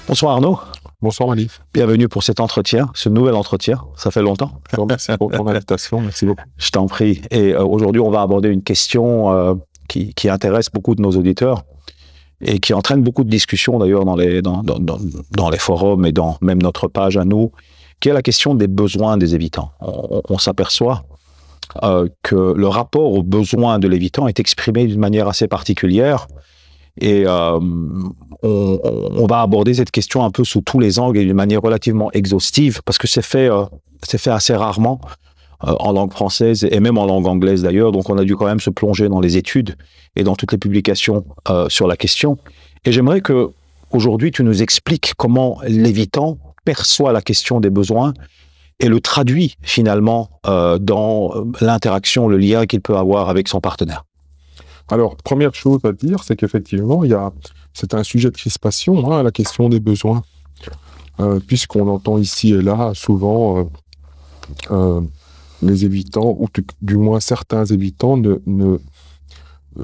Bonsoir Arnaud, Bonsoir Mali. bienvenue pour cet entretien, ce nouvel entretien. Ça fait longtemps. Merci pour ton invitation, merci beaucoup. Je t'en prie. Et aujourd'hui, on va aborder une question qui intéresse beaucoup de nos auditeurs et qui entraîne beaucoup de discussions d'ailleurs dans les forums et dans même notre page à nous, qui est la question des besoins des évitants. On s'aperçoit que le rapport aux besoins de l'évitant est exprimé d'une manière assez particulière. Et on va aborder cette question un peu sous tous les angles et d'une manière relativement exhaustive, parce que c'est fait assez rarement en langue française et même en langue anglaise d'ailleurs. Donc on a dû quand même se plonger dans les études et dans toutes les publications sur la question. Et j'aimerais que aujourd'hui tu nous expliques comment l'évitant perçoit la question des besoins et le traduit finalement dans l'interaction, le lien qu'il peut avoir avec son partenaire. Alors, première chose à dire, c'est qu'effectivement, c'est un sujet de crispation, la question des besoins, puisqu'on entend ici et là souvent les évitants, ou du moins certains évitants,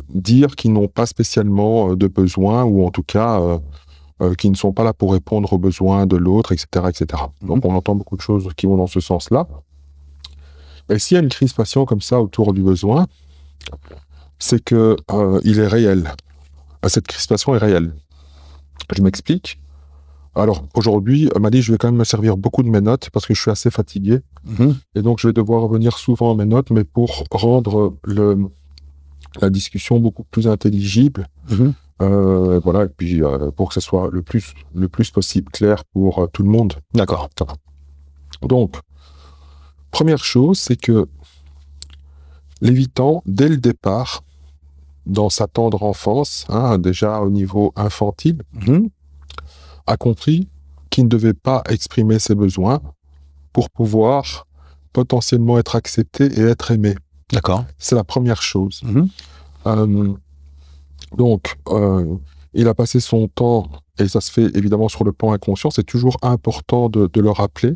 dire qu'ils n'ont pas spécialement de besoins, ou en tout cas qui ne sont pas là pour répondre aux besoins de l'autre, etc., etc. Donc on entend beaucoup de choses qui vont dans ce sens-là. Et s'il y a une crispation comme ça autour du besoin, c'est que il est réel. Cette crispation est réelle. Je m'explique. Alors, aujourd'hui, Mali, je vais quand même me servir beaucoup de mes notes parce que je suis assez fatigué. Et donc, je vais devoir revenir souvent à mes notes, mais pour rendre la discussion beaucoup plus intelligible. Voilà, et puis pour que ce soit le plus possible clair pour tout le monde. D'accord. Donc, première chose, c'est que l'évitant, dès le départ, dans sa tendre enfance, déjà au niveau infantile, a compris qu'il ne devait pas exprimer ses besoins pour pouvoir potentiellement être accepté et être aimé. D'accord. C'est la première chose. Donc, il a passé son temps, et ça se fait évidemment sur le plan inconscient, c'est toujours important de le rappeler.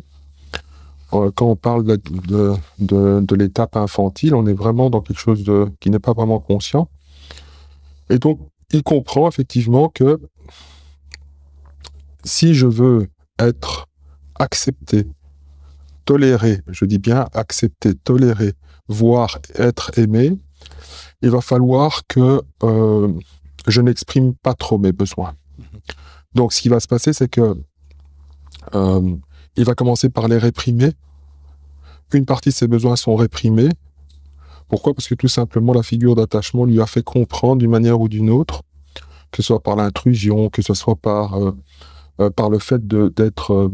Quand on parle de l'étape infantile, on est vraiment dans quelque chose qui n'est pas vraiment conscient. Et donc, il comprend effectivement que si je veux être accepté, toléré, je dis bien accepté, toléré, voire être aimé, il va falloir que je n'exprime pas trop mes besoins. Donc, ce qui va se passer, c'est que il va commencer par les réprimer. Une partie de ses besoins sont réprimés. Pourquoi ? Parce que tout simplement, la figure d'attachement lui a fait comprendre d'une manière ou d'une autre, que ce soit par l'intrusion, que ce soit par le fait d'être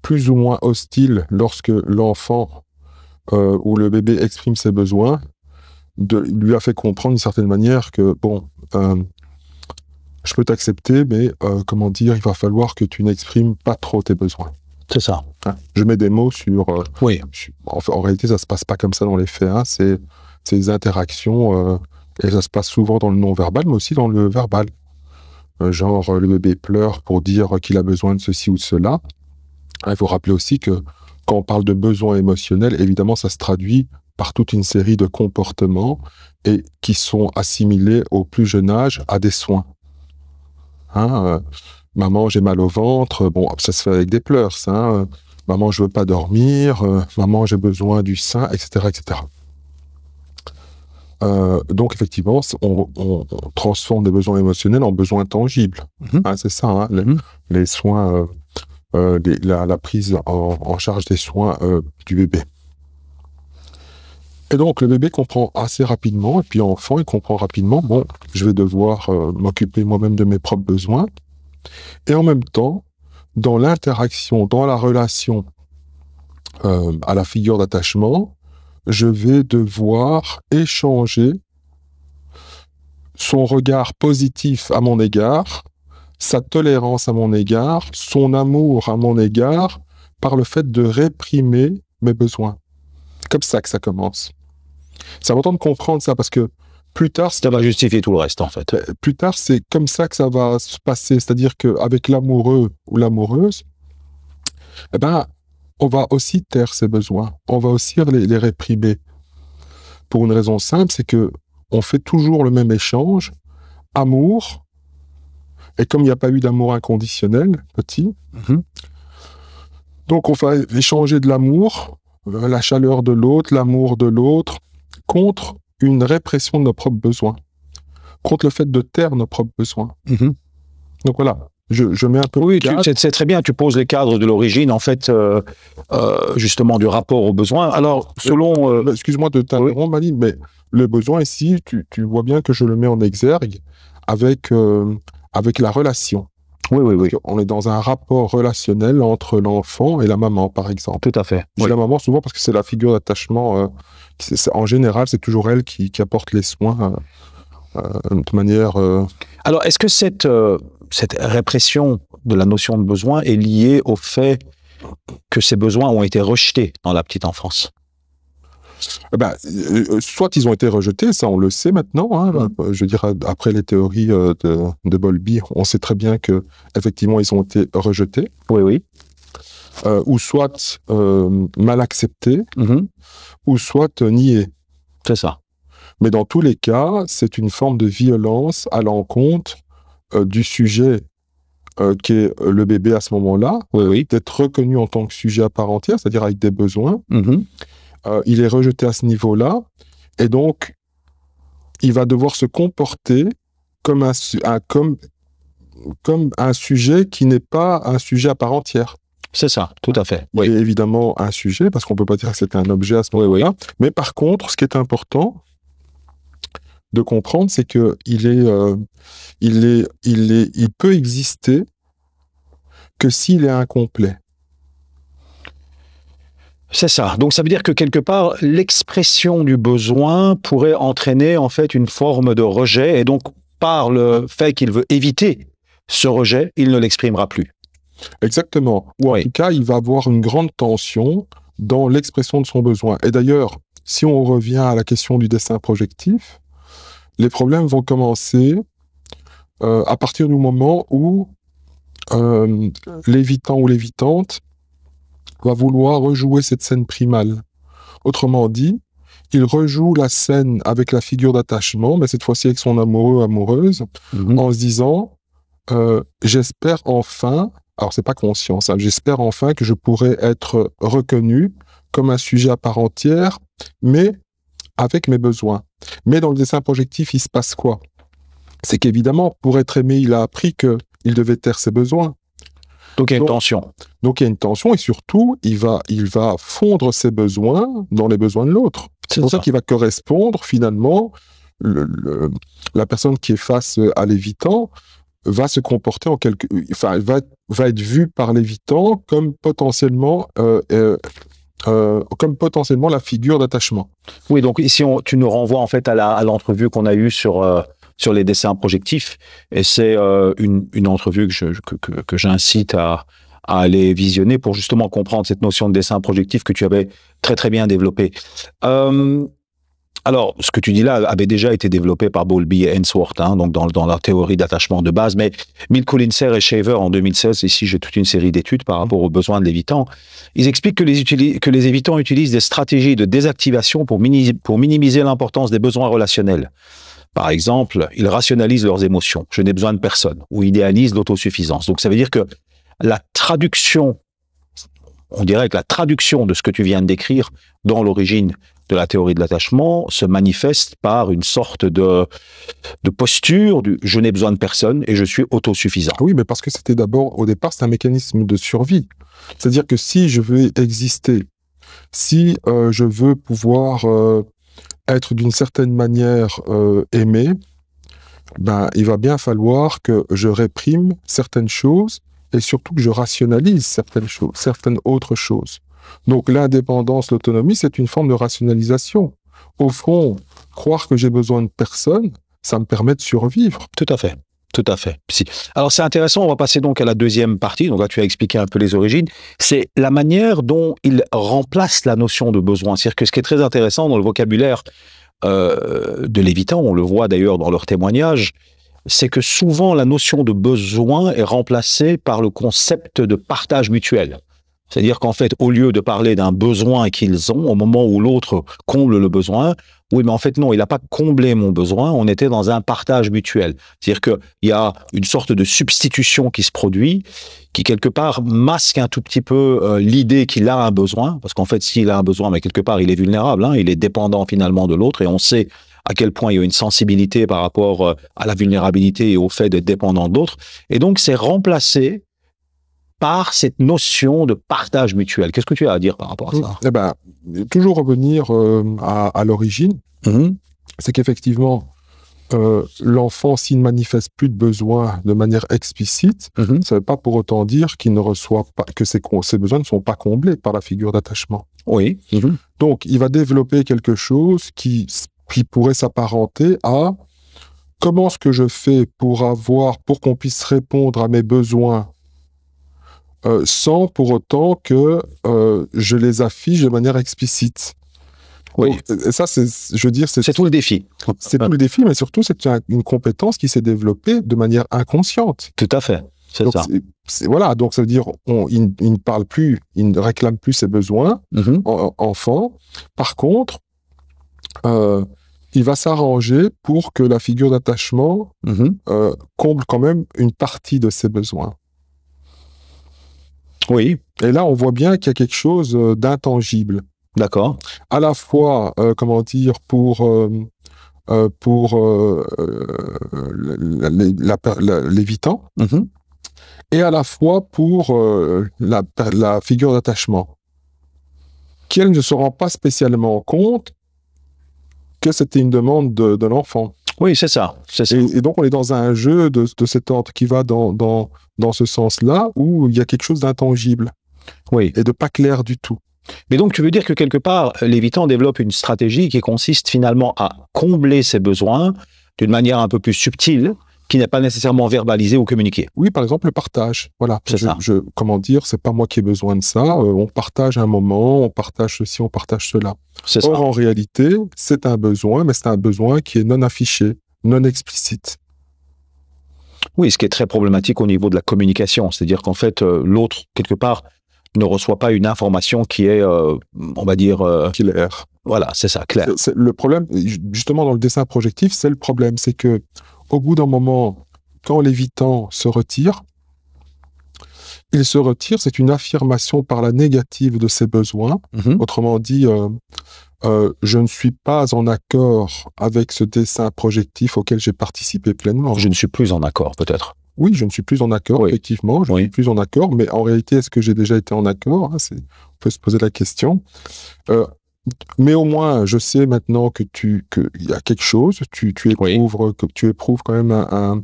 plus ou moins hostile lorsque l'enfant ou le bébé exprime ses besoins, lui a fait comprendre d'une certaine manière que, bon, je peux t'accepter, mais comment dire, il va falloir que tu n'exprimes pas trop tes besoins. C'est ça. Je mets des mots sur... Oui. En réalité, ça se passe pas comme ça dans les faits. C'est des interactions, et ça se passe souvent dans le non-verbal, mais aussi dans le verbal. Genre, le bébé pleure pour dire qu'il a besoin de ceci ou de cela. Il faut rappeler aussi que quand on parle de besoins émotionnels, évidemment, ça se traduit par toute une série de comportements et qui sont assimilés au plus jeune âge à des soins. Maman, j'ai mal au ventre. Bon, ça se fait avec des pleurs, ça. Maman, je veux pas dormir. Maman, j'ai besoin du sein, etc., etc. Donc, effectivement, on transforme des besoins émotionnels en besoins tangibles. C'est ça, les soins, la prise en charge des soins du bébé. Et donc, le bébé comprend assez rapidement, et puis enfant, il comprend rapidement, bon, je vais devoir m'occuper moi-même de mes propres besoins. Et en même temps, dans l'interaction, dans la relation à la figure d'attachement, je vais devoir échanger son regard positif à mon égard, sa tolérance à mon égard, son amour à mon égard, par le fait de réprimer mes besoins. C'est comme ça que ça commence. C'est important de comprendre ça, parce que plus tard... Ça va justifier tout le reste, en fait. Plus tard, c'est comme ça que ça va se passer. C'est-à-dire qu'avec l'amoureux ou l'amoureuse, on va aussi taire ses besoins. On va aussi les réprimer. Pour une raison simple, c'est que on fait toujours le même échange. Amour, Et comme il n'y a pas eu d'amour inconditionnel, petit, donc on va échanger de l'amour, la chaleur de l'autre, l'amour de l'autre, contre une répression de nos propres besoins, contre le fait de taire nos propres besoins. Donc voilà, je mets un peu... Oui, c'est très bien, tu poses les cadres de l'origine, en fait, justement, du rapport aux besoins. Alors, selon... Excuse-moi de t'interrompre, Mali, mais le besoin ici, tu vois bien que je le mets en exergue avec la relation. Oui. On est dans un rapport relationnel entre l'enfant et la maman, par exemple. Tout à fait. Je dis la maman souvent parce que c'est la figure d'attachement. En général, c'est toujours elle qui apporte les soins de manière... Alors, est-ce que cette répression de la notion de besoin est liée au fait que ces besoins ont été rejetés dans la petite enfance? Soit ils ont été rejetés, ça on le sait maintenant. Je veux dire, après les théories de Bowlby, on sait très bien que effectivement ils ont été rejetés. Oui. Ou soit mal acceptés, ou soit niés. C'est ça. Mais dans tous les cas, c'est une forme de violence à l'encontre du sujet qui est le bébé à ce moment-là, d'être reconnu en tant que sujet à part entière, c'est-à-dire avec des besoins. Il est rejeté à ce niveau-là, et donc il va devoir se comporter comme un sujet qui n'est pas un sujet à part entière. C'est ça, tout à fait. Il est évidemment un sujet, parce qu'on ne peut pas dire que c'est un objet à ce moment-là. Mais par contre, ce qui est important de comprendre, c'est que il peut exister que s'il est incomplet. C'est ça. Donc ça veut dire que quelque part, l'expression du besoin pourrait entraîner en fait une forme de rejet, et donc par le fait qu'il veut éviter ce rejet, il ne l'exprimera plus. Exactement. Ou en tout cas, il va avoir une grande tension dans l'expression de son besoin. Et d'ailleurs, si on revient à la question du dessin projectif, les problèmes vont commencer à partir du moment où l'évitant ou l'évitante va vouloir rejouer cette scène primale. Autrement dit, il rejoue la scène avec la figure d'attachement, mais cette fois-ci avec son amoureux, amoureuse, en se disant j'espère enfin, alors c'est pas conscience, j'espère enfin que je pourrai être reconnu comme un sujet à part entière, mais avec mes besoins. Mais dans le dessin projectif, il se passe quoi? C'est qu'évidemment, pour être aimé, il a appris qu'il devait taire ses besoins. Donc il y a une tension. Donc il y a une tension, et surtout, il va fondre ses besoins dans les besoins de l'autre. C'est pour ça qu'il va correspondre, finalement, la personne qui est face à l'évitant va se comporter va être vue par l'évitant comme potentiellement la figure d'attachement. Oui, donc ici, tu nous renvoies en fait à l'entrevue qu'on a eue sur les dessins projectifs, et c'est une entrevue que j'incite à aller visionner pour justement comprendre cette notion de dessin projectif que tu avais très très bien développée. Alors, ce que tu dis là avait déjà été développé par Bowlby et Ainsworth, donc dans la théorie d'attachement de base, mais Milko-Linser et Shaver en 2016, ici j'ai toute une série d'études par rapport aux besoins de l'évitant, ils expliquent que les évitants utilisent des stratégies de désactivation pour minimiser l'importance des besoins relationnels. Par exemple, ils rationalisent leurs émotions, je n'ai besoin de personne, ou idéalisent l'autosuffisance. Donc ça veut dire que on dirait que la traduction de ce que tu viens de décrire dans l'origine de la théorie de l'attachement se manifeste par une sorte de posture du « je n'ai besoin de personne et je suis autosuffisant ». Oui, mais parce que c'était d'abord, au départ, c'est un mécanisme de survie. C'est-à-dire que si je veux exister, si je veux pouvoir être d'une certaine manière aimé, il va bien falloir que je réprime certaines choses et surtout que je rationalise certaines autres choses. Donc l'indépendance, l'autonomie, c'est une forme de rationalisation. Au fond, croire que j'ai besoin de personne, ça me permet de survivre. Tout à fait. Tout à fait. Alors c'est intéressant, on va passer donc à la deuxième partie, donc là tu as expliqué un peu les origines, c'est la manière dont il remplace la notion de besoin. C'est-à-dire que ce qui est très intéressant dans le vocabulaire de l'évitant, on le voit d'ailleurs dans leurs témoignages, c'est que souvent la notion de besoin est remplacée par le concept de partage mutuel. C'est-à-dire qu'en fait, au lieu de parler d'un besoin qu'ils ont, au moment où l'autre comble le besoin, oui, mais en fait, non, il n'a pas comblé mon besoin, on était dans un partage mutuel. C'est-à-dire qu'il y a une sorte de substitution qui se produit, qui quelque part masque un tout petit peu l'idée qu'il a un besoin, parce qu'en fait, s'il a un besoin, mais quelque part, il est vulnérable, hein, il est dépendant finalement de l'autre, et on sait à quel point il y a une sensibilité par rapport à la vulnérabilité et au fait d'être dépendant d'autres. Et donc, c'est remplacé par cette notion de partage mutuel. Qu'est-ce que tu as à dire par rapport à ça? Eh ben, toujours revenir à l'origine, c'est qu'effectivement, l'enfant, s'il ne manifeste plus de besoin de manière explicite, ça ne veut pas pour autant dire qu'il ne reçoit pas, que ses besoins ne sont pas comblés par la figure d'attachement. Oui. Donc, il va développer quelque chose qui pourrait s'apparenter à comment est-ce que je fais pour qu'on puisse répondre à mes besoins sans pour autant que je les affiche de manière explicite. Oui. Donc, ça, je veux dire, c'est tout le défi. C'est tout le défi, mais surtout, c'est une compétence qui s'est développée de manière inconsciente. Tout à fait, c'est ça. Voilà, donc ça veut dire il ne parle plus, il ne réclame plus ses besoins, enfant. Par contre, il va s'arranger pour que la figure d'attachement comble quand même une partie de ses besoins. Oui. Et là, on voit bien qu'il y a quelque chose d'intangible. D'accord. À la fois, comment dire, pour l'évitant, et à la fois pour la figure d'attachement, qui, elle, ne se rend pas spécialement compte que c'était une demande de l'enfant. Oui, c'est ça. Et donc, on est dans un jeu de cet ordre qui va dans ce sens-là, où il y a quelque chose d'intangible. Oui. Et de pas clair du tout. Mais donc, tu veux dire que quelque part, l'évitant développe une stratégie qui consiste finalement à combler ses besoins d'une manière un peu plus subtile, qui n'est pas nécessairement verbalisée ou communiquée. Oui, par exemple, le partage. Voilà. C'est ça. Comment dire, c'est pas moi qui ai besoin de ça. On partage un moment, on partage ceci, on partage cela. Or, en réalité, c'est un besoin, mais c'est un besoin qui est non affiché, non explicite. Oui, ce qui est très problématique au niveau de la communication. C'est-à-dire qu'en fait, l'autre, quelque part, ne reçoit pas une information qui est, on va dire... claire. Voilà, c'est ça, clair. Le problème, justement, dans le dessin projectif, c'est le problème. C'est que au bout d'un moment, quand l'évitant se retire, il se retire, c'est une affirmation par la négative de ses besoins. Autrement dit, je ne suis pas en accord avec ce dessin projectif auquel j'ai participé pleinement. Je ne suis plus en accord, peut-être. Oui, je ne suis plus en accord, effectivement, je ne suis plus en accord, mais en réalité, est-ce que j'ai déjà été en accord? On peut se poser la question. Mais au moins, je sais maintenant qu'il y a quelque chose, tu éprouves quand même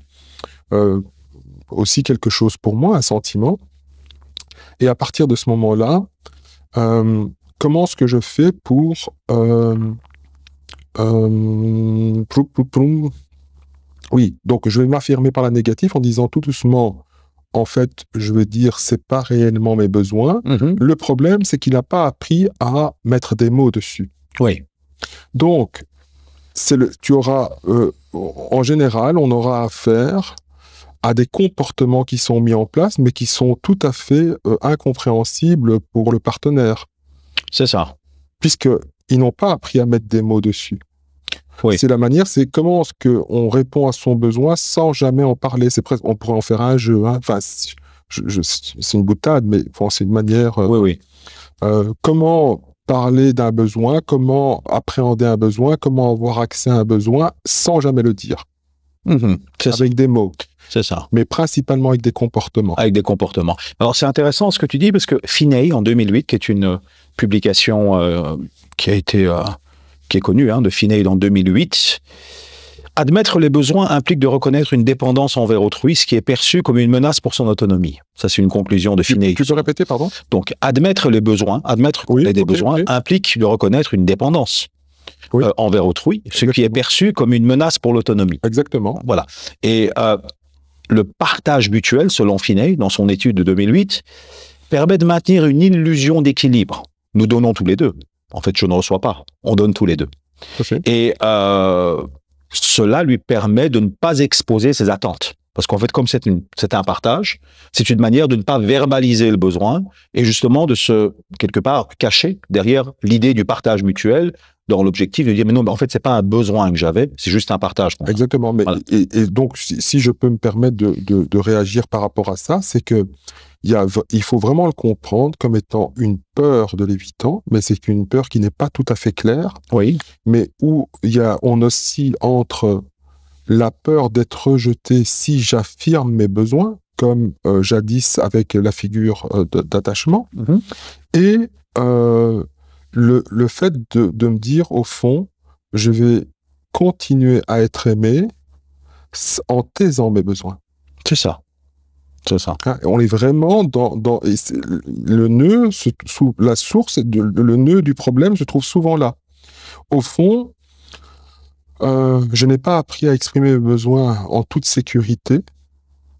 aussi quelque chose pour moi, un sentiment. Et à partir de ce moment-là, comment est-ce que je fais pour oui, donc je vais m'affirmer par la négative en disant tout doucement, en fait, je veux dire, c'est pas réellement mes besoins. Le problème, c'est qu'il n'a pas appris à mettre des mots dessus. Oui. Donc, tu auras, en général, on aura affaire à des comportements qui sont mis en place, mais qui sont tout à fait incompréhensibles pour le partenaire. C'est ça. Puisqu'ils n'ont pas appris à mettre des mots dessus. Oui. C'est la manière, c'est comment est-ce qu'on répond à son besoin sans jamais en parler. C'est presque, on pourrait en faire un jeu. Hein. Enfin, c'est une boutade, mais bon, c'est une manière. Comment parler d'un besoin, comment appréhender un besoin, comment avoir accès à un besoin sans jamais le dire. Avec des mots. C'est ça. Mais principalement avec des comportements. Avec des comportements. Alors, c'est intéressant ce que tu dis, parce que Finney, en 2008, qui est une publication qui est connue, de Finney en 2008, admettre les besoins implique de reconnaître une dépendance envers autrui, ce qui est perçu comme une menace pour son autonomie. Ça, c'est une conclusion de Finney. Tu peux répéter, pardon? Donc, admettre les besoins, implique de reconnaître une dépendance envers autrui, ce qui est perçu comme une menace pour l'autonomie. Exactement. Voilà. Et le partage mutuel, selon Finney, dans son étude de 2008, permet de maintenir une illusion d'équilibre. Nous donnons tous les deux. En fait, je ne reçois pas. On donne tous les deux. Et cela lui permet de ne pas exposer ses attentes. Parce qu'en fait, comme c'est un partage, c'est une manière de ne pas verbaliser le besoin et justement de se, quelque part, cacher derrière l'idée du partage mutuel dans l'objectif de dire, mais non, mais en fait, c'est pas un besoin que j'avais, c'est juste un partage. Exactement. Mais, voilà. et donc, si je peux me permettre de réagir par rapport à ça, c'est que il faut vraiment le comprendre comme étant une peur de l'évitant, mais c'est une peur qui n'est pas tout à fait claire, oui. mais où on oscille entre la peur d'être rejeté si j'affirme mes besoins, comme jadis avec la figure d'attachement, et le fait de me dire, au fond, je vais continuer à être aimé en taisant mes besoins. C'est ça. C'est ça. Hein, on est vraiment et le nœud, la source, le nœud du problème se trouve souvent là. Au fond, je n'ai pas appris à exprimer mes besoins en toute sécurité.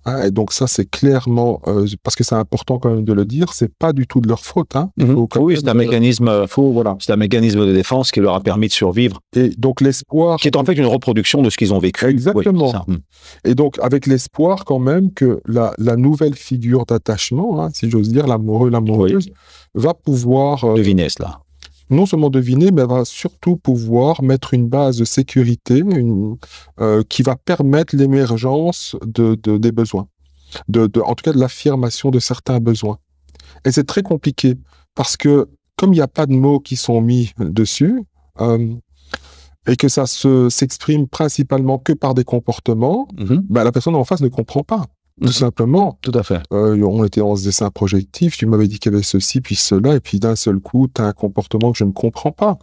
Hein, et donc ça, c'est clairement, parce que c'est important quand même de le dire, c'est pas du tout de leur faute. Hein. Oui, c'est un mécanisme. Voilà. C'est un mécanisme de défense qui leur a permis de survivre. Et donc l'espoir, qui est en fait une reproduction de ce qu'ils ont vécu. Exactement. Oui, et donc avec l'espoir quand même que la nouvelle figure d'attachement, hein, si j'ose dire, l'amoureux, l'amoureuse, va pouvoir deviner cela. Non seulement deviner, mais va surtout pouvoir mettre une base de sécurité qui va permettre l'émergence des besoins, en tout cas de l'affirmation de certains besoins. Et c'est très compliqué, parce que comme il n'y a pas de mots qui sont mis dessus, et que ça s'exprime principalement que par des comportements, ben la personne en face ne comprend pas. Tout simplement. Tout à fait. On était dans ce dessin projectif, tu m'avais dit qu'il y avait ceci, puis cela, et puis d'un seul coup, tu as un comportement que je ne comprends pas.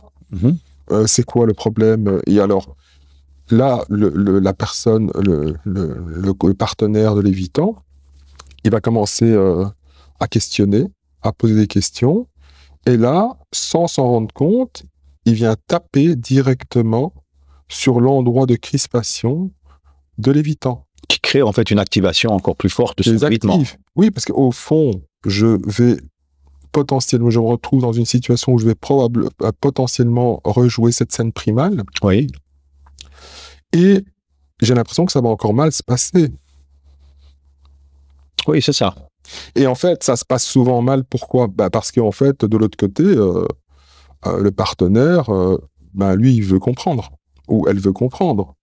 C'est quoi le problème? Et alors, là, la personne, le partenaire de l'évitant, il va commencer à questionner, à poser des questions, et là, sans s'en rendre compte, il vient taper directement sur l'endroit de crispation de l'évitant. Qui crée en fait une activation encore plus forte de son évitement. Oui, parce qu'au fond, je me retrouve dans une situation où je vais potentiellement rejouer cette scène primale. Oui. Et j'ai l'impression que ça va encore mal se passer. Oui, c'est ça. Et en fait, ça se passe souvent mal. Pourquoi? Parce qu'en fait, de l'autre côté, le partenaire, lui, il veut comprendre. Ou elle veut comprendre.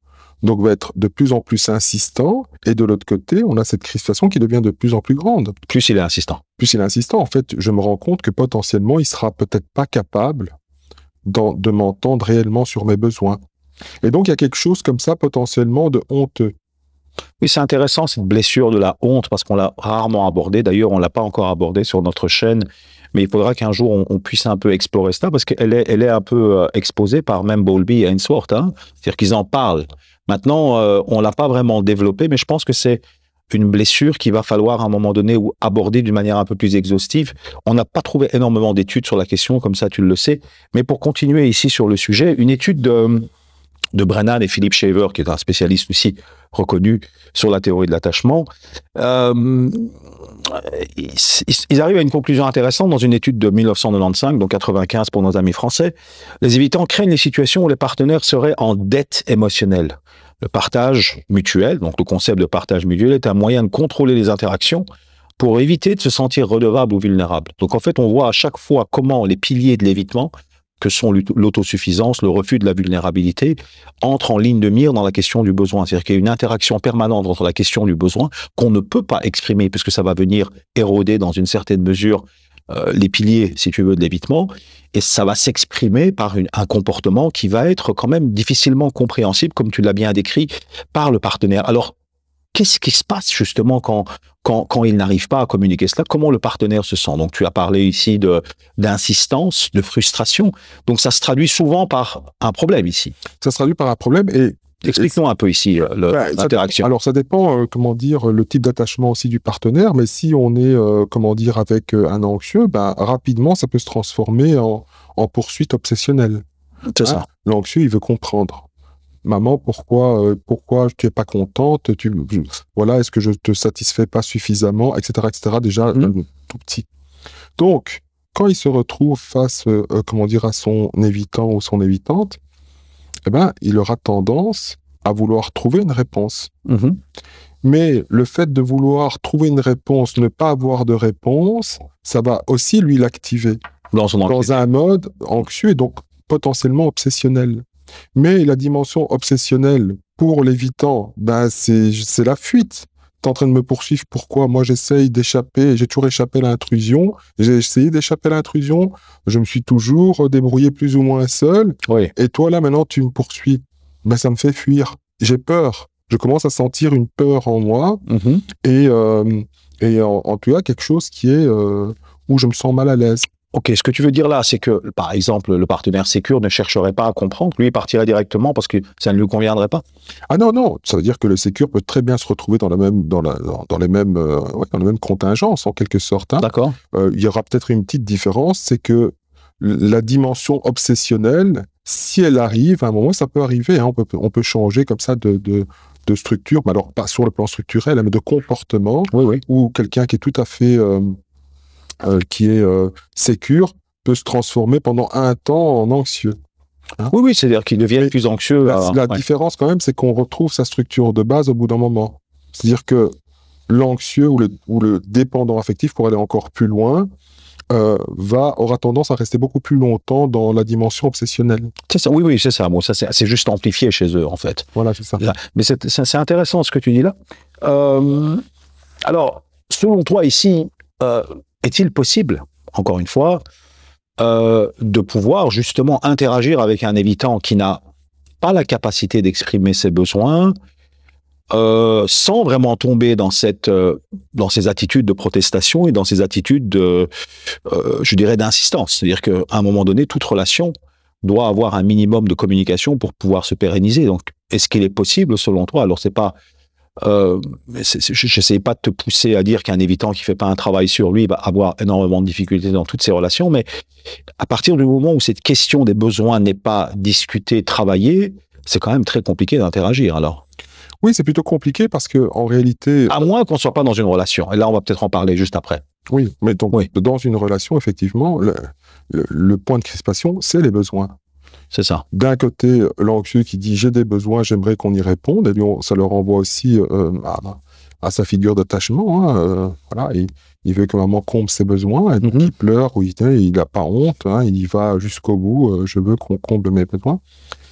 Donc, va être de plus en plus insistant. Et de l'autre côté, on a cette crispation qui devient de plus en plus grande. Plus il est insistant. Plus il est insistant, en fait, je me rends compte que potentiellement, il sera peut-être pas capable de m'entendre réellement sur mes besoins. Et donc, il y a quelque chose comme ça, potentiellement, de honteux. Oui, c'est intéressant, cette blessure de la honte, parce qu'on l'a rarement abordée. D'ailleurs, on l'a pas encore abordée sur notre chaîne. Mais il faudra qu'un jour, on puisse un peu explorer ça, parce qu'elle est un peu exposée par même Bowlby et Ainsworth. Hein. C'est-à-dire qu'ils en parlent. Maintenant, on l'a pas vraiment développée, mais je pense que c'est une blessure qu'il va falloir à un moment donné aborder d'une manière un peu plus exhaustive. On n'a pas trouvé énormément d'études sur la question, comme ça tu le sais. Mais pour continuer ici sur le sujet, une étude de Brennan et Philip Shaver, qui est un spécialiste aussi reconnu sur la théorie de l'attachement, ils arrivent à une conclusion intéressante dans une étude de 1995, donc 95 pour nos amis français. Les évitants craignent les situations où les partenaires seraient en dette émotionnelle. Le partage mutuel, donc le concept de partage mutuel, est un moyen de contrôler les interactions pour éviter de se sentir redevable ou vulnérable. Donc en fait, on voit à chaque fois comment les piliers de l'évitement, que sont l'autosuffisance, le refus de la vulnérabilité, entrent en ligne de mire dans la question du besoin. C'est-à-dire qu'il y a une interaction permanente entre la question du besoin qu'on ne peut pas exprimer puisque ça va venir éroder dans une certaine mesure les piliers, si tu veux, de l'évitement, et ça va s'exprimer par un comportement qui va être quand même difficilement compréhensible, comme tu l'as bien décrit, par le partenaire. Alors, qu'est-ce qui se passe justement quand il n'arrive pas à communiquer cela? Comment le partenaire se sent? Donc, tu as parlé ici d'insistance, de frustration. Donc, ça se traduit souvent par un problème ici. Ça se traduit par un problème et... Explique-nous un peu ici l'interaction. Alors, ça dépend, le type d'attachement aussi du partenaire, mais si on est, avec un anxieux, rapidement, ça peut se transformer en poursuite obsessionnelle. C'est ça. L'anxieux, il veut comprendre. Maman, pourquoi tu es pas contente? Est-ce que je te satisfais pas suffisamment, etc., etc. Déjà, tout petit. Donc, quand il se retrouve face, à son évitant ou son évitante, il aura tendance à vouloir trouver une réponse. Mhm. Mais le fait de vouloir trouver une réponse, ne pas avoir de réponse, ça va aussi lui l'activer dans un mode anxieux et donc potentiellement obsessionnel. Mais la dimension obsessionnelle pour l'évitant, ben c'est la fuite. T'es en train de me poursuivre. Pourquoi? Moi, j'essaye d'échapper. J'ai toujours échappé à l'intrusion. J'ai essayé d'échapper à l'intrusion. Je me suis toujours débrouillé plus ou moins seul. Oui. Et toi, là, maintenant, tu me poursuis. Ben, ça me fait fuir. J'ai peur. Je commence à sentir une peur en moi. Mhm. Et en tout cas, quelque chose qui est où je me sens mal à l'aise. Ok, ce que tu veux dire là, c'est que, par exemple, le partenaire sécure ne chercherait pas à comprendre, lui, il partirait directement parce que ça ne lui conviendrait pas. Ah non, non, ça veut dire que le sécure peut très bien se retrouver dans les mêmes contingences, en quelque sorte. Hein. D'accord. Il y aura peut-être une petite différence, c'est que la dimension obsessionnelle, si elle arrive, à un moment, ça peut arriver, hein, on peut changer comme ça de structure, mais alors pas sur le plan structurel, mais de comportement, Oui, oui. où quelqu'un qui est tout à fait... sécure peut se transformer pendant un temps en anxieux. Hein. Oui, oui, c'est-à-dire qu'il devient plus anxieux. La différence quand même, c'est qu'on retrouve sa structure de base au bout d'un moment. C'est-à-dire que l'anxieux ou le dépendant affectif, pour aller encore plus loin, aura tendance à rester beaucoup plus longtemps dans la dimension obsessionnelle. C'est ça, oui, oui, c'est ça. Bon, ça, c'est juste amplifié chez eux, en fait. Voilà, c'est ça. Mais c'est intéressant ce que tu dis là. Alors, selon toi, ici, est-il possible, encore une fois, de pouvoir justement interagir avec un évitant qui n'a pas la capacité d'exprimer ses besoins, sans vraiment tomber dans ces attitudes de protestation et dans ces attitudes je dirais, d'insistance. C'est-à-dire qu'à un moment donné, toute relation doit avoir un minimum de communication pour pouvoir se pérenniser. Donc, est-ce qu'il est possible, selon toi? Alors, c'est pas... j'essaie pas de te pousser à dire qu'un évitant qui fait pas un travail sur lui va avoir énormément de difficultés dans toutes ses relations, mais à partir du moment où cette question des besoins n'est pas discutée, travaillée, c'est quand même très compliqué d'interagir, alors. Oui, c'est plutôt compliqué parce que en réalité... À moins qu'on soit pas dans une relation. Et là, on va peut-être en parler juste après. Oui, mais donc, dans une relation, effectivement, le point de crispation, c'est les besoins. C'est ça. D'un côté, l'anxieux qui dit « j'ai des besoins, j'aimerais qu'on y réponde », et lui, ça le renvoie aussi à sa figure d'attachement. Hein, voilà, il veut que maman comble ses besoins, et donc il pleure, ou il n'a pas honte, hein, il y va jusqu'au bout, je veux qu'on comble mes besoins.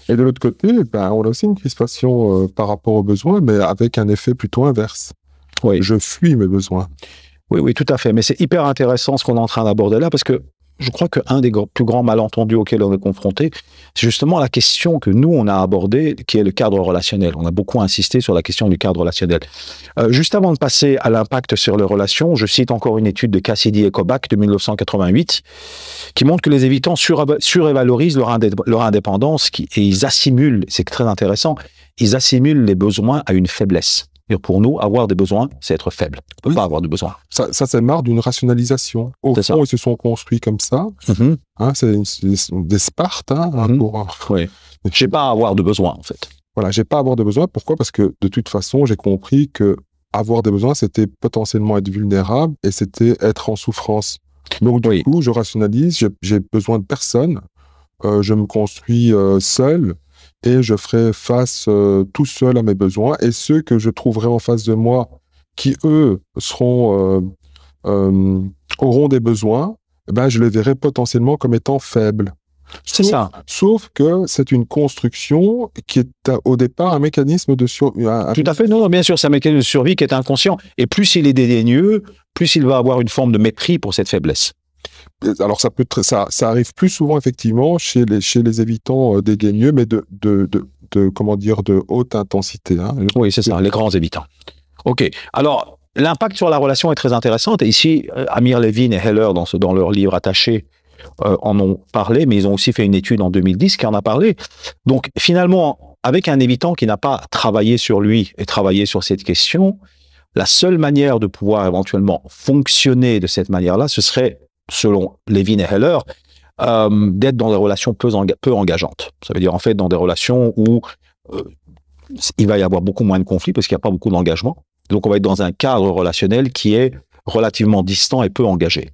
Et de l'autre côté, on a aussi une crispation par rapport aux besoins, mais avec un effet plutôt inverse. Oui. Je fuis mes besoins. Oui, oui, tout à fait. Mais c'est hyper intéressant ce qu'on est en train d'aborder là, parce que je crois qu'un des plus grands malentendus auxquels on est confronté, c'est justement la question que nous, on a abordée, qui est le cadre relationnel. On a beaucoup insisté sur la question du cadre relationnel. Juste avant de passer à l'impact sur les relations, je cite encore une étude de Cassidy et Kobach de 1988, qui montre que les évitants surévalorisent leur indépendance et ils assimilent, c'est très intéressant, ils assimilent les besoins à une faiblesse. Pour nous, avoir des besoins, c'est être faible. On ne peut pas avoir de besoins. Ça c'est marre d'une rationalisation. Au fond, ils se sont construits comme ça. Hein, c'est des Spartes. Hein, oui. Je n'ai pas à avoir de besoins, en fait. Voilà, j'ai pas à avoir de besoins. Pourquoi? Parce que, de toute façon, j'ai compris que avoir des besoins, c'était potentiellement être vulnérable et c'était être en souffrance. Donc, du coup, je rationalise, j'ai besoin de personne, je me construis seul, et je ferai face tout seul à mes besoins. Et ceux que je trouverai en face de moi, qui, eux, auront des besoins, je les verrai potentiellement comme étant faibles. C'est ça. Sauf que c'est une construction qui est au départ un mécanisme de survie. Tout à fait, non, bien sûr, c'est un mécanisme de survie qui est inconscient. Et plus il est dédaigneux, plus il va avoir une forme de mépris pour cette faiblesse. Alors ça arrive plus souvent effectivement chez les évitants dédaigneux, mais de haute intensité. Hein. Oui, c'est ça, les grands évitants. Ok. Alors l'impact sur la relation est très intéressant. Et ici, Amir Levin et Heller dans leur livre Attaché en ont parlé, mais ils ont aussi fait une étude en 2010 qui en a parlé. Donc finalement, avec un évitant qui n'a pas travaillé sur lui et travaillé sur cette question, la seule manière de pouvoir éventuellement fonctionner de cette manière-là, ce serait, selon Levin et Heller, d'être dans des relations peu engageantes. Ça veut dire en fait dans des relations où il va y avoir beaucoup moins de conflits parce qu'il n'y a pas beaucoup d'engagement. Donc on va être dans un cadre relationnel qui est relativement distant et peu engagé.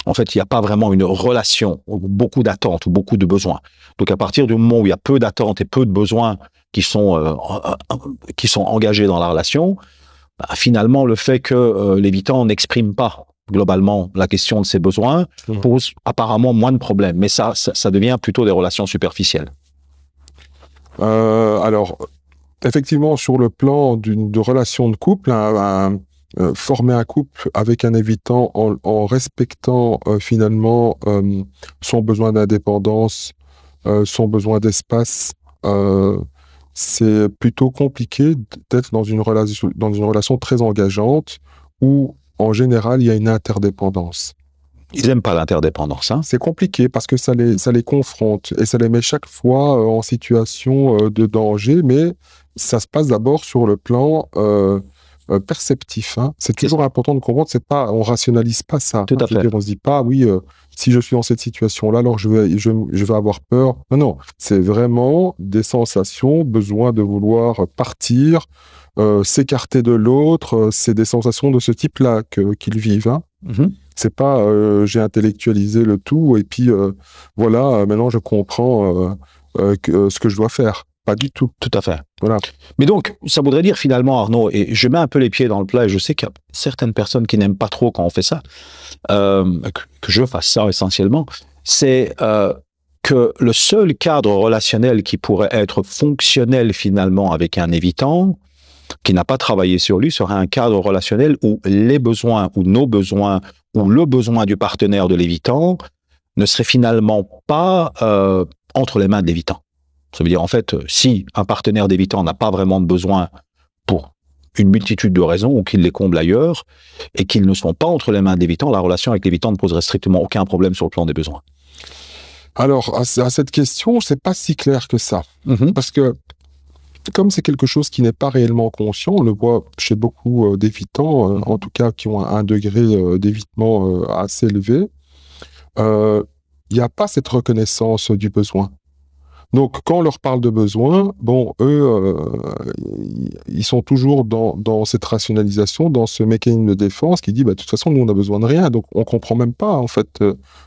En fait, il n'y a pas vraiment une relation, beaucoup d'attentes ou beaucoup de besoins. Donc à partir du moment où il y a peu d'attentes et peu de besoins, qui sont engagés dans la relation, bah, finalement, le fait que l'évitant n'exprime pas globalement la question de ses besoins pose apparemment moins de problèmes. Mais ça devient plutôt des relations superficielles. Alors, effectivement, sur le plan de relation de couple, former un couple avec un évitant en respectant finalement son besoin d'indépendance, son besoin d'espace, c'est plutôt compliqué d'être dans une relation très engageante où, en général, il y a une interdépendance. Ils n'aiment pas l'interdépendance. Hein. C'est compliqué parce que ça les confronte et ça les met chaque fois en situation de danger, mais ça se passe d'abord sur le plan perceptif. Hein. C'est toujours important de comprendre, on rationalise pas ça. Tout à fait. On se dit pas, oui, si je suis dans cette situation-là, alors je vais avoir peur. Non, c'est vraiment des sensations, besoin de vouloir partir, s'écarter de l'autre. C'est des sensations de ce type-là qu'ils vivent. Hein. C'est pas j'ai intellectualisé le tout et puis voilà, maintenant je comprends ce que je dois faire. Pas du tout. Tout à fait. Voilà. Mais donc, ça voudrait dire finalement, Arnaud, et je mets un peu les pieds dans le plat, et je sais qu'il y a certaines personnes qui n'aiment pas trop quand on fait ça, que je fasse ça essentiellement, c'est que le seul cadre relationnel qui pourrait être fonctionnel finalement avec un évitant, qui n'a pas travaillé sur lui, serait un cadre relationnel où les besoins, ou nos besoins, ou le besoin du partenaire de l'évitant ne serait finalement pas entre les mains de l'évitant. Ça veut dire, en fait, si un partenaire d'évitant n'a pas vraiment de besoin pour une multitude de raisons, ou qu'il les comble ailleurs, et qu'ils ne sont pas entre les mains de l'évitant, la relation avec l'évitant ne poserait strictement aucun problème sur le plan des besoins. Alors, à cette question, c'est pas si clair que ça. Parce que, comme c'est quelque chose qui n'est pas réellement conscient, on le voit chez beaucoup d'évitants, en tout cas qui ont un degré d'évitement assez élevé, il n'y a pas cette reconnaissance du besoin. Donc, quand on leur parle de besoin, bon, eux, ils sont toujours dans cette rationalisation, dans ce mécanisme de défense qui dit, bah, de toute façon, nous, on n'a besoin de rien. Donc, on comprend même pas, en fait,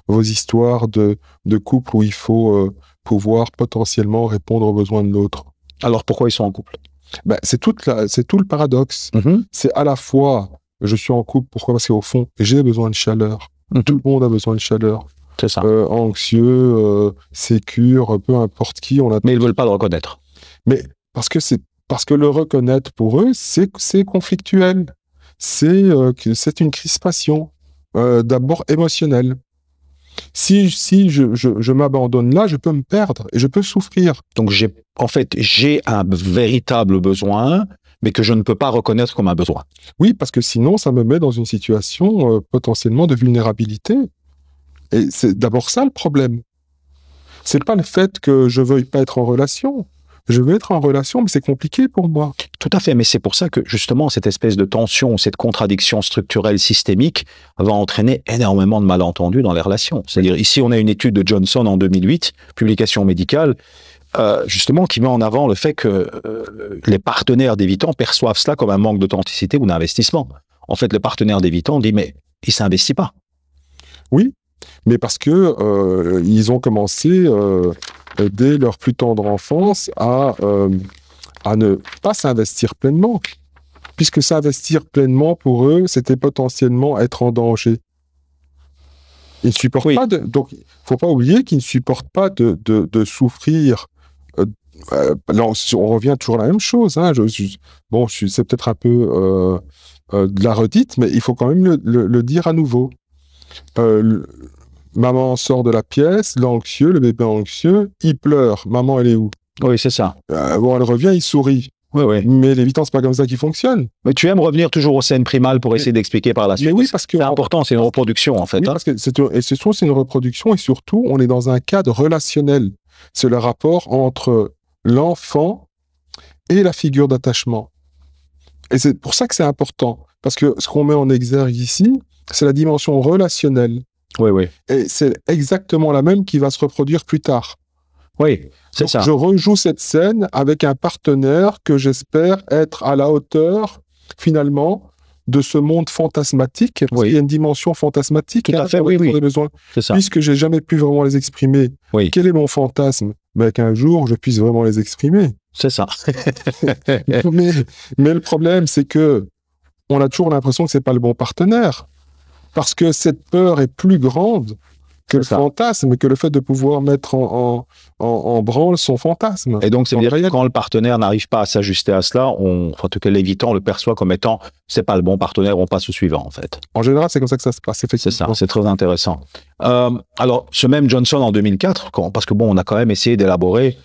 vos histoires de couple où il faut pouvoir potentiellement répondre aux besoins de l'autre. Alors, pourquoi ils sont en couple? Ben, c'est tout le paradoxe. C'est à la fois, je suis en couple, pourquoi? Parce qu'au fond, j'ai besoin de chaleur. Tout le monde a besoin de chaleur. C'est ça. Anxieux, sécure, peu importe qui. Mais ils ne veulent pas le reconnaître. Mais parce que le reconnaître pour eux, c'est conflictuel. C'est une crispation, d'abord émotionnelle. Si je m'abandonne là, je peux me perdre et je peux souffrir. Donc j'ai un véritable besoin, mais que je ne peux pas reconnaître comme un besoin. Oui, parce que sinon, ça me met dans une situation potentiellement de vulnérabilité. Et c'est d'abord ça le problème. C'est pas le fait que je veuille pas être en relation. Je veux être en relation, mais c'est compliqué pour moi. Tout à fait, mais c'est pour ça que justement cette espèce de tension, cette contradiction structurelle systémique va entraîner énormément de malentendus dans les relations. C'est-à-dire ici on a une étude de Johnson en 2008, publication médicale, justement qui met en avant le fait que les partenaires d'évitant perçoivent cela comme un manque d'authenticité ou d'investissement. En fait, le partenaire d'évitant dit mais il s'investit pas. Oui. Mais parce que ils ont commencé dès leur plus tendre enfance à ne pas s'investir pleinement, puisque s'investir pleinement pour eux, c'était potentiellement être en danger. Ils ne supportent pas donc, il ne faut pas oublier qu'ils ne supportent pas de souffrir. Là, on revient toujours à la même chose. Hein. C'est peut-être un peu de la redite, mais il faut quand même le dire à nouveau. Maman sort de la pièce, l'anxieux, le bébé anxieux, il pleure. Maman, elle est où? Oui, c'est ça. Elle revient, il sourit. Oui. Mais l'évitant, c'est pas comme ça qu'il fonctionne. Mais tu aimes revenir toujours aux scènes primales pour essayer d'expliquer par la suite. Mais oui, parce que c'est important, c'est une reproduction en fait. Oui, parce que c'est une reproduction et surtout, on est dans un cadre relationnel. C'est le rapport entre l'enfant et la figure d'attachement. Et c'est pour ça que c'est important. Parce que ce qu'on met en exergue ici, c'est la dimension relationnelle. Oui. Et c'est exactement la même qui va se reproduire plus tard. Oui, c'est ça. Je rejoue cette scène avec un partenaire que j'espère être à la hauteur, finalement, de ce monde fantasmatique. Parce qu'il y a une dimension fantasmatique. Tout à fait, oui. Des besoins. C'est ça. Puisque j'ai jamais pu vraiment les exprimer. Oui. Quel est mon fantasme? mais qu'un jour, je puisse vraiment les exprimer. C'est ça. mais le problème, c'est que on a toujours l'impression que c'est pas le bon partenaire. Parce que cette peur est plus grande que le fantasme, que le fait de pouvoir mettre en branle son fantasme. Et donc, ça veut dire que quand le partenaire n'arrive pas à s'ajuster à cela, en tout cas, l'évitant le perçoit comme étant, c'est pas le bon partenaire, on passe au suivant, en fait. En général, c'est comme ça que ça se passe, effectivement. C'est ça, c'est très intéressant. Alors, ce même Johnson en 2004, parce que bon, on a quand même essayé d'élaborer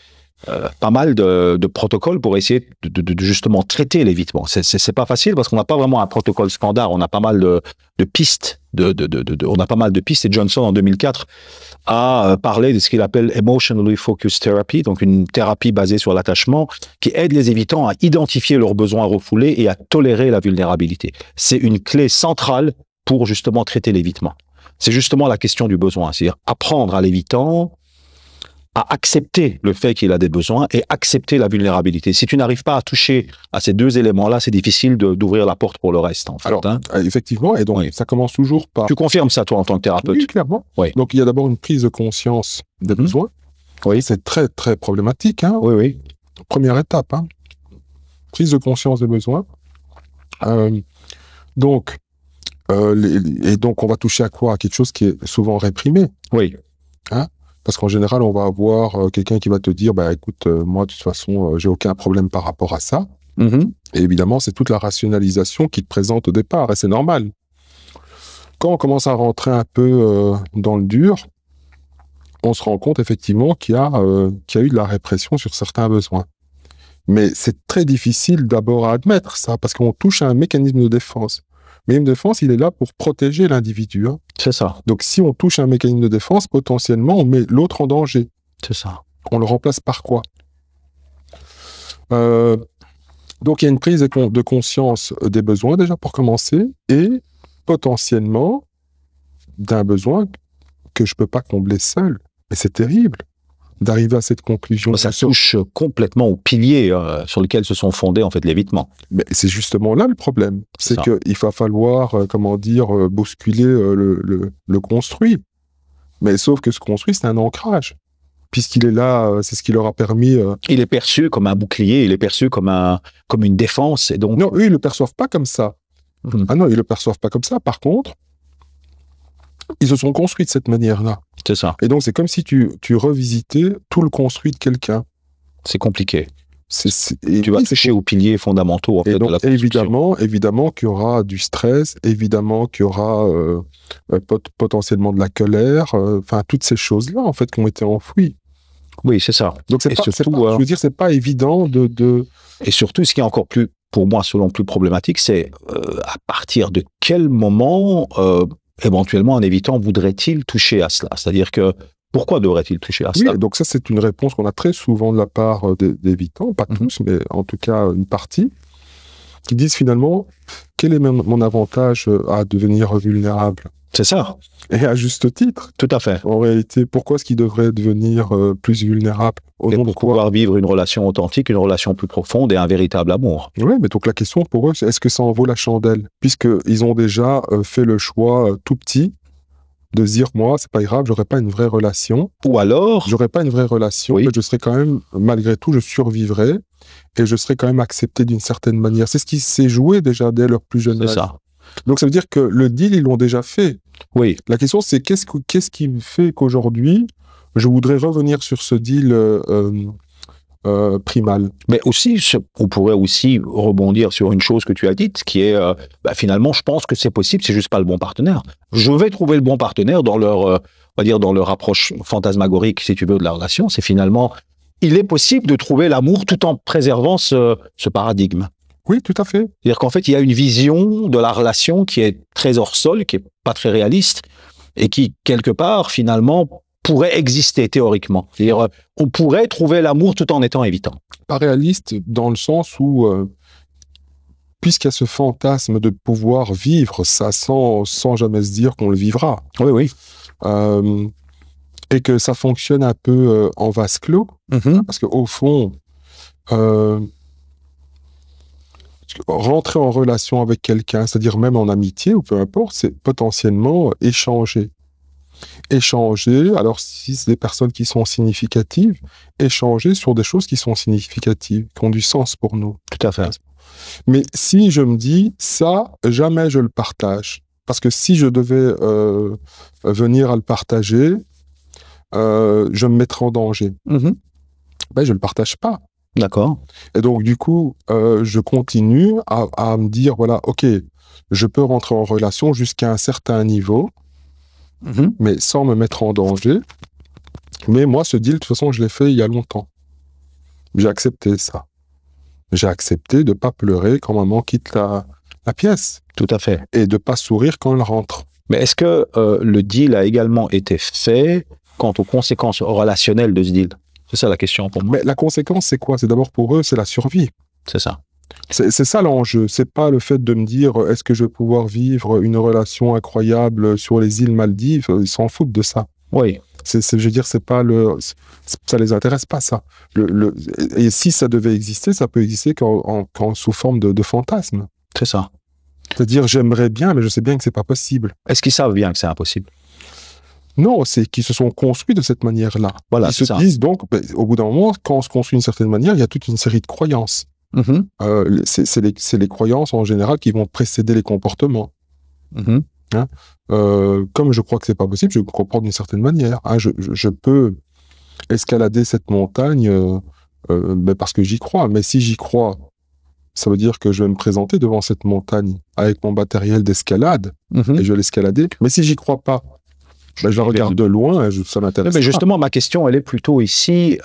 pas mal de protocoles pour essayer de justement traiter l'évitement. C'est pas facile parce qu'on n'a pas vraiment un protocole standard. On a pas mal de pistes. On a pas mal de pistes. Et Johnson en 2004 a parlé de ce qu'il appelle Emotionally Focused Therapy, donc une thérapie basée sur l'attachement qui aide les évitants à identifier leurs besoins refoulés et à tolérer la vulnérabilité. C'est une clé centrale pour justement traiter l'évitement. C'est justement la question du besoin, c'est-à-dire apprendre à l'évitant à accepter le fait qu'il a des besoins et accepter la vulnérabilité. Si tu n'arrives pas à toucher à ces deux éléments-là, c'est difficile d'ouvrir la porte pour le reste, en fait. Alors, effectivement, et donc ça commence toujours par... Tu confirmes ça, toi, en tant que thérapeute? Oui, clairement. Oui. Donc, il y a d'abord une prise de conscience des besoins. Oui. C'est très, très problématique. Hein. Oui, oui. Première étape. Hein. Prise de conscience des besoins. Donc, on va toucher à quoi? À quelque chose qui est souvent réprimé. Oui. Hein? Parce qu'en général, on va avoir quelqu'un qui va te dire, bah écoute, moi de toute façon, j'ai aucun problème par rapport à ça. Et évidemment, c'est toute la rationalisation qui te présente au départ, et c'est normal. Quand on commence à rentrer un peu dans le dur, on se rend compte effectivement qu'il y a eu de la répression sur certains besoins. Mais c'est très difficile d'abord à admettre ça, parce qu'on touche à un mécanisme de défense. Le mécanisme de défense, il est là pour protéger l'individu. Hein. C'est ça. Donc, si on touche un mécanisme de défense, potentiellement, on met l'autre en danger. C'est ça. On le remplace par quoi? Donc, il y a une prise de conscience des besoins, déjà, pour commencer, et potentiellement d'un besoin que je ne peux pas combler seul. Mais c'est terrible d'arriver à cette conclusion. Ça touche complètement au pilier sur lequel se sont fondés, en fait, l'évitement. Mais c'est justement là le problème. C'est qu'il va falloir, bousculer le construit. Mais sauf que ce construit, c'est un ancrage. Puisqu'il est là, c'est ce qui leur a permis... Il est perçu comme un bouclier, il est perçu comme une défense. Et donc... Non, eux, ils ne le perçoivent pas comme ça. Ah non, ils ne le perçoivent pas comme ça. Par contre, ils se sont construits de cette manière-là. C'est ça. Et donc, c'est comme si tu revisitais tout le construit de quelqu'un. C'est compliqué. Tu vas toucher aux piliers fondamentaux, en fait, donc, de la construction. Évidemment qu'il y aura du stress, évidemment qu'il y aura potentiellement de la colère, toutes ces choses-là, en fait, qui ont été enfouies. Oui, c'est ça. Donc, je veux dire, c'est pas évident de... Et surtout, ce qui est encore plus, pour moi, plus problématique, c'est à partir de quel moment... éventuellement, un évitant voudrait-il toucher à cela? C'est-à-dire que, pourquoi devrait-il toucher à cela? Oui, donc ça, c'est une réponse qu'on a très souvent de la part d'évitants, pas tous, mais en tout cas une partie, qui disent finalement, quel est mon avantage à devenir vulnérable? C'est ça. Et à juste titre. Tout à fait. En réalité, pourquoi est-ce qu'il devrait devenir plus vulnérable? Pour pouvoir vivre une relation authentique, une relation plus profonde et un véritable amour. Oui, mais donc la question pour eux, c'est est-ce que ça en vaut la chandelle? Puisqu'ils ont déjà fait le choix tout petit de se dire, moi, c'est pas grave, j'aurais pas une vraie relation. Ou alors... J'aurais pas une vraie relation, mais je serais quand même, malgré tout, je survivrais et je serais quand même accepté d'une certaine manière. C'est ce qui s'est joué déjà dès leur plus jeune âge. C'est ça. Donc ça veut dire que le deal, ils l'ont déjà fait. Oui. La question, c'est qu'est-ce qui fait qu'aujourd'hui, je voudrais revenir sur ce deal primal. Mais aussi, on pourrait aussi rebondir sur une chose que tu as dite, qui est, finalement, je pense que c'est possible, c'est juste pas le bon partenaire. Je vais trouver le bon partenaire dans leur, on va dire, dans leur approche fantasmagorique, si tu veux, de la relation. C'est finalement, il est possible de trouver l'amour tout en préservant ce paradigme. Oui, tout à fait. C'est-à-dire qu'en fait, il y a une vision de la relation qui est très hors sol, qui est pas très réaliste, et qui, quelque part, finalement, pourrait exister théoriquement. C'est-à-dire, on pourrait trouver l'amour tout en étant évitant. Pas réaliste dans le sens où, puisqu'il y a ce fantasme de pouvoir vivre ça sans jamais se dire qu'on le vivra. Oui, oui. Et que ça fonctionne un peu en vase clos, parce qu'au fond, rentrer en relation avec quelqu'un, c'est-à-dire même en amitié ou peu importe, c'est potentiellement échanger. échanger, alors si c'est des personnes qui sont significatives, échanger sur des choses qui sont significatives, qui ont du sens pour nous. Tout à fait. Mais si je me dis, ça, jamais je le partage, parce que si je devais venir à le partager, je me mettrais en danger. Ben, je ne le partage pas. D'accord. Et donc, du coup, je continue à me dire, voilà, ok, je peux rentrer en relation jusqu'à un certain niveau, mais sans me mettre en danger. Mais moi, ce deal, de toute façon, je l'ai fait il y a longtemps. J'ai accepté ça. J'ai accepté de ne pas pleurer quand maman quitte la pièce. Tout à fait. Et de ne pas sourire quand elle rentre. Mais est-ce que le deal a également été fait quant aux conséquences relationnelles de ce deal? C'est ça la question pour moi. Mais la conséquence, c'est quoi? C'est d'abord pour eux, c'est la survie. C'est ça. C'est ça l'enjeu. C'est pas le fait de me dire est-ce que je vais pouvoir vivre une relation incroyable sur les îles Maldives. Ils s'en foutent de ça. Oui. Je veux dire, c'est pas ça les intéresse pas, ça. Et si ça devait exister, ça peut exister sous forme de fantasme. C'est ça. C'est-à-dire, j'aimerais bien, mais je sais bien que c'est pas possible. Est-ce qu'ils savent bien que c'est impossible? Non, c'est qu'ils se sont construits de cette manière-là. Voilà, ils se disent donc, au bout d'un moment, quand on se construit d'une certaine manière, il y a toute une série de croyances. C'est les croyances en général qui vont précéder les comportements. Hein? Comme je crois que c'est pas possible, je comprends d'une certaine manière. Hein? Je peux escalader cette montagne parce que j'y crois. Mais si j'y crois, ça veut dire que je vais me présenter devant cette montagne avec mon matériel d'escalade et je vais l'escalader. Mais si j'y crois pas, ben je la regarde de loin, ça m'intéresse pas. Mais justement, ma question, elle est plutôt ici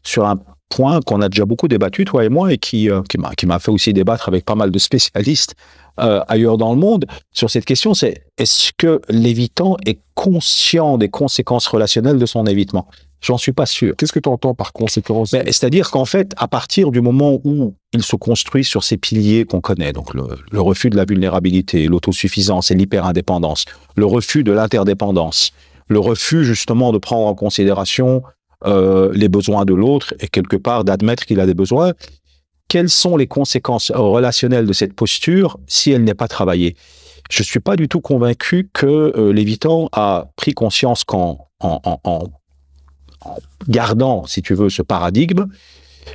sur un point qu'on a déjà beaucoup débattu, toi et moi, et qui m'a fait aussi débattre avec pas mal de spécialistes ailleurs dans le monde sur cette question, c'est est-ce que l'évitant est conscient des conséquences relationnelles de son évitement? J'en suis pas sûr. Qu'est-ce que tu entends par conséquence? C'est-à-dire qu'en fait, à partir du moment où il se construit sur ces piliers qu'on connaît, donc le refus de la vulnérabilité, l'autosuffisance et l'hyperindépendance, le refus de l'interdépendance, le refus justement de prendre en considération les besoins de l'autre et quelque part d'admettre qu'il a des besoins, quelles sont les conséquences relationnelles de cette posture si elle n'est pas travaillée? Je ne suis pas du tout convaincu que l'évitant a pris conscience qu'en gardant, si tu veux, ce paradigme,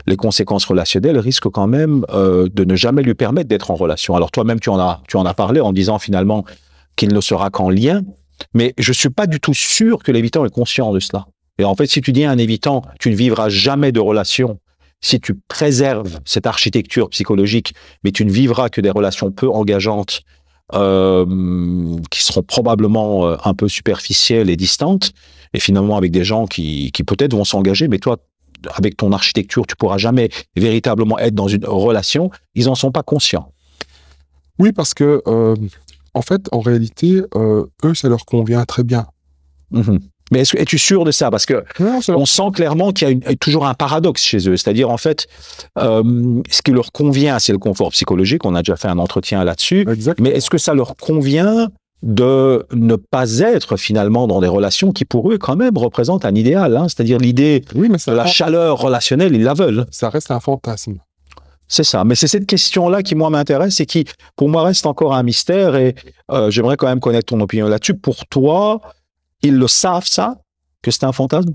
les conséquences relationnelles risquent quand même de ne jamais lui permettre d'être en relation. Alors toi-même, tu en as parlé en disant finalement qu'il ne sera qu'en lien, mais je ne suis pas du tout sûr que l'évitant est conscient de cela. Et en fait, si tu dis à un évitant, tu ne vivras jamais de relation, si tu préserves cette architecture psychologique, mais tu ne vivras que des relations peu engageantes, qui seront probablement un peu superficielles et distantes, et finalement avec des gens qui peut-être vont s'engager, mais toi, avec ton architecture, tu pourras jamais véritablement être dans une relation, ils n'en sont pas conscients. Oui, parce que, en fait, en réalité, eux, ça leur convient très bien. Mais es-tu sûr de ça? Parce que on sent clairement qu'il y a toujours un paradoxe chez eux. C'est-à-dire, en fait, ce qui leur convient, c'est le confort psychologique. On a déjà fait un entretien là-dessus. Exactement. Mais est-ce que ça leur convient de ne pas être finalement dans des relations qui, pour eux, quand même, représentent un idéal, hein? C'est-à-dire l'idée de la chaleur relationnelle, ils la veulent. Ça reste un fantasme. C'est ça. Mais c'est cette question-là qui, moi, m'intéresse et qui, pour moi, reste encore un mystère. Et j'aimerais quand même connaître ton opinion là-dessus. Pour toi, ils le savent, ça, que c'est un fantasme?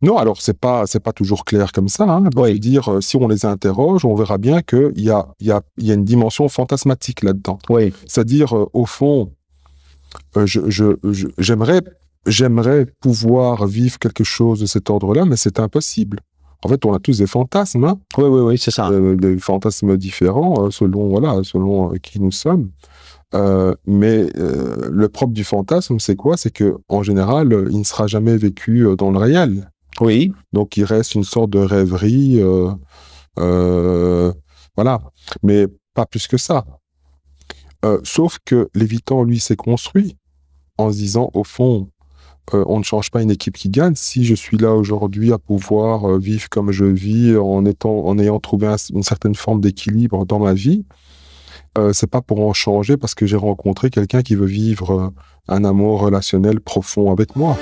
Non, alors c'est pas toujours clair comme ça. Hein. Je veux dire, si on les interroge, on verra bien qu'il y a une dimension fantasmatique là-dedans. Oui. C'est-à-dire, au fond, j'aimerais pouvoir vivre quelque chose de cet ordre-là, mais c'est impossible. En fait, on a tous des fantasmes. Hein. Oui, c'est ça. Des fantasmes différents selon qui nous sommes. Mais le propre du fantasme, c'est quoi? C'est que en général, il ne sera jamais vécu dans le réel. Oui. Donc, il reste une sorte de rêverie, voilà. Mais pas plus que ça. Sauf que l'évitant, lui, s'est construit en se disant, au fond, on ne change pas une équipe qui gagne. Si je suis là aujourd'hui à pouvoir vivre comme je vis, en ayant trouvé une certaine forme d'équilibre dans ma vie, c'est pas pour en changer parce que j'ai rencontré quelqu'un qui veut vivre un amour relationnel profond avec moi.